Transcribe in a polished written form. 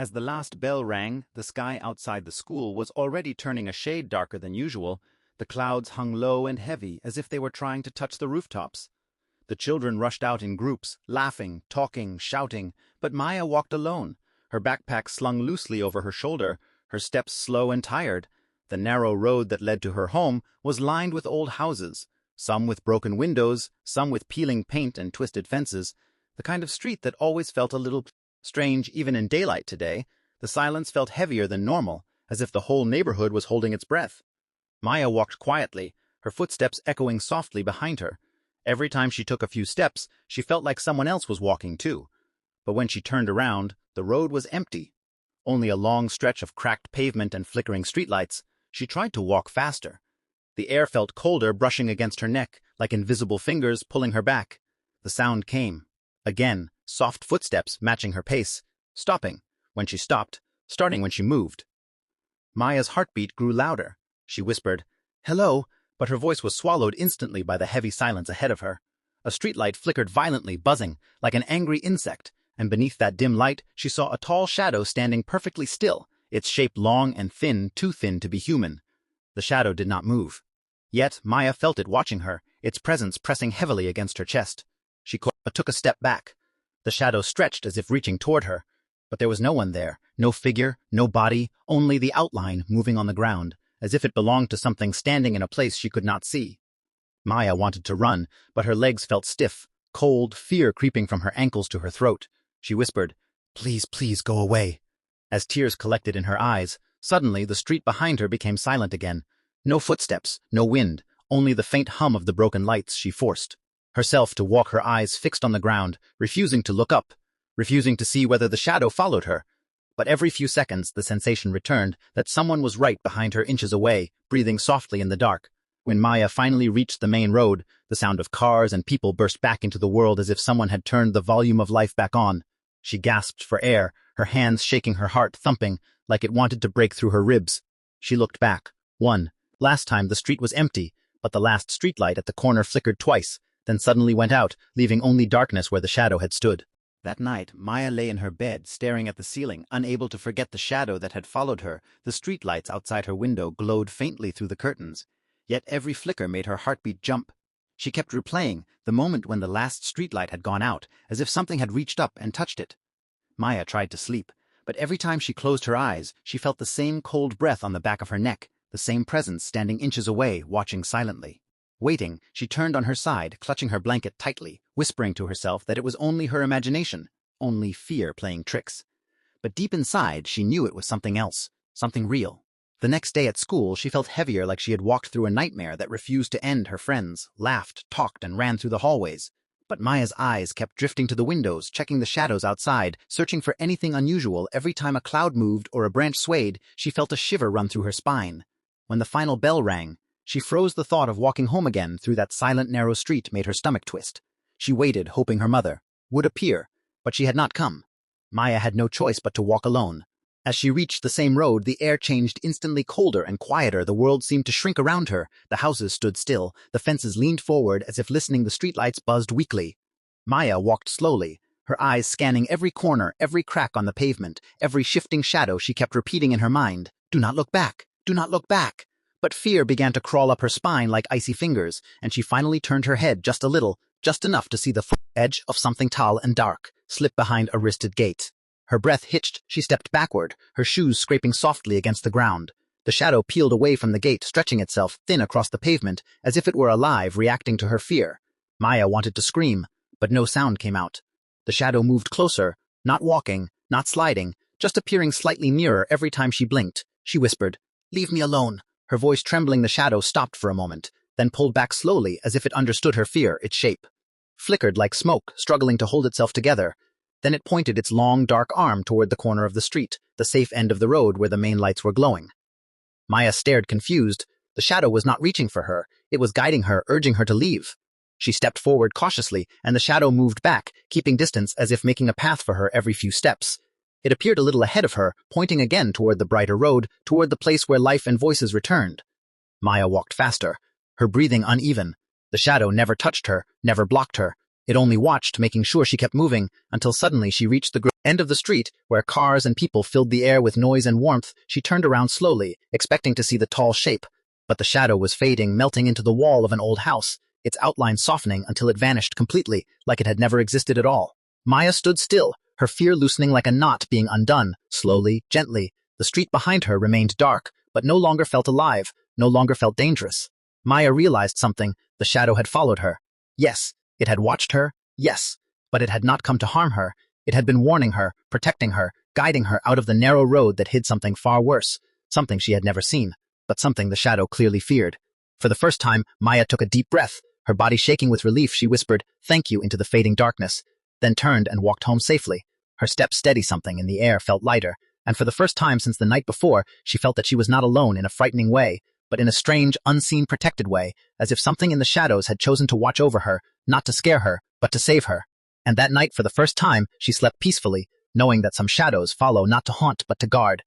As the last bell rang, the sky outside the school was already turning a shade darker than usual. The clouds hung low and heavy as if they were trying to touch the rooftops. The children rushed out in groups, laughing, talking, shouting, but Maya walked alone, her backpack slung loosely over her shoulder, her steps slow and tired. The narrow road that led to her home was lined with old houses, some with broken windows, some with peeling paint and twisted fences, the kind of street that always felt a little strange even in daylight today. The silence felt heavier than normal, as if the whole neighborhood was holding its breath. Maya walked quietly, her footsteps echoing softly behind her. Every time she took a few steps, she felt like someone else was walking too. But when she turned around, the road was empty. Only a long stretch of cracked pavement and flickering streetlights. She tried to walk faster. The air felt colder brushing against her neck, like invisible fingers pulling her back. The sound came. Again, soft footsteps matching her pace, stopping when she stopped, starting when she moved. Maya's heartbeat grew louder. She whispered, "Hello," but her voice was swallowed instantly by the heavy silence ahead of her. A streetlight flickered violently, buzzing, like an angry insect, and beneath that dim light she saw a tall shadow standing perfectly still, its shape long and thin, too thin to be human. The shadow did not move. Yet Maya felt it watching her, its presence pressing heavily against her chest. She took a step back. The shadow stretched as if reaching toward her, but there was no one there, no figure, no body, only the outline moving on the ground, as if it belonged to something standing in a place she could not see. Maya wanted to run, but her legs felt stiff, cold, fear creeping from her ankles to her throat. She whispered, "Please, please go away." As tears collected in her eyes, suddenly the street behind her became silent again. No footsteps, no wind, only the faint hum of the broken lights. She forced herself to walk, her eyes fixed on the ground, refusing to look up, refusing to see whether the shadow followed her. But every few seconds the sensation returned that someone was right behind her, inches away, breathing softly in the dark. When Maya finally reached the main road, the sound of cars and people burst back into the world as if someone had turned the volume of life back on. She gasped for air, her hands shaking, her heart thumping like it wanted to break through her ribs. She looked back. Last time the street was empty, but the last streetlight at the corner flickered twice, then suddenly went out, leaving only darkness where the shadow had stood. That night, Maya lay in her bed, staring at the ceiling, unable to forget the shadow that had followed her. The streetlights outside her window glowed faintly through the curtains, yet every flicker made her heartbeat jump. She kept replaying the moment when the last streetlight had gone out, as if something had reached up and touched it. Maya tried to sleep, but every time she closed her eyes, she felt the same cold breath on the back of her neck, the same presence standing inches away, watching silently. Waiting, she turned on her side, clutching her blanket tightly, whispering to herself that it was only her imagination, only fear playing tricks. But deep inside, she knew it was something else, something real. The next day at school, she felt heavier, like she had walked through a nightmare that refused to end. Her friends laughed, talked, and ran through the hallways. But Maya's eyes kept drifting to the windows, checking the shadows outside, searching for anything unusual. Every time a cloud moved or a branch swayed, she felt a shiver run through her spine. When the final bell rang, she froze. The thought of walking home again through that silent, narrow street made her stomach twist. She waited, hoping her mother would appear, but she had not come. Maya had no choice but to walk alone. As she reached the same road, the air changed instantly, colder and quieter. The world seemed to shrink around her. The houses stood still. The fences leaned forward as if listening. The streetlights buzzed weakly. Maya walked slowly, her eyes scanning every corner, every crack on the pavement, every shifting shadow. She kept repeating in her mind, "Do not look back! Do not look back!" But fear began to crawl up her spine like icy fingers, and she finally turned her head just a little, just enough to see the edge of something tall and dark, slip behind a wristed gate. Her breath hitched. She stepped backward, her shoes scraping softly against the ground. The shadow peeled away from the gate, stretching itself thin across the pavement, as if it were alive, reacting to her fear. Maya wanted to scream, but no sound came out. The shadow moved closer, not walking, not sliding, just appearing slightly nearer every time she blinked. She whispered, "Leave me alone." Her voice trembling, the shadow stopped for a moment, then pulled back slowly as if it understood her fear. Its shape flickered like smoke, struggling to hold itself together. Then it pointed its long, dark arm toward the corner of the street, the safe end of the road where the main lights were glowing. Maya stared, confused. The shadow was not reaching for her. It was guiding her, urging her to leave. She stepped forward cautiously, and the shadow moved back, keeping distance as if making a path for her every few steps. It appeared a little ahead of her, pointing again toward the brighter road, toward the place where life and voices returned. Maya walked faster, her breathing uneven. The shadow never touched her, never blocked her. It only watched, making sure she kept moving, until suddenly she reached the end of the street, where cars and people filled the air with noise and warmth. She turned around slowly, expecting to see the tall shape. But the shadow was fading, melting into the wall of an old house, its outline softening until it vanished completely, like it had never existed at all. Maya stood still, her fear loosening like a knot being undone, slowly, gently. The street behind her remained dark, but no longer felt alive, no longer felt dangerous. Maya realized something. The shadow had followed her. Yes, it had watched her, yes, but it had not come to harm her. It had been warning her, protecting her, guiding her out of the narrow road that hid something far worse, something she had never seen, but something the shadow clearly feared. For the first time, Maya took a deep breath. Her body shaking with relief, she whispered, "Thank you," into the fading darkness, then turned and walked home safely. Her steps steady, something in the air felt lighter, and for the first time since the night before, she felt that she was not alone in a frightening way, but in a strange, unseen, protected way, as if something in the shadows had chosen to watch over her, not to scare her, but to save her. And that night, for the first time, she slept peacefully, knowing that some shadows follow not to haunt but to guard.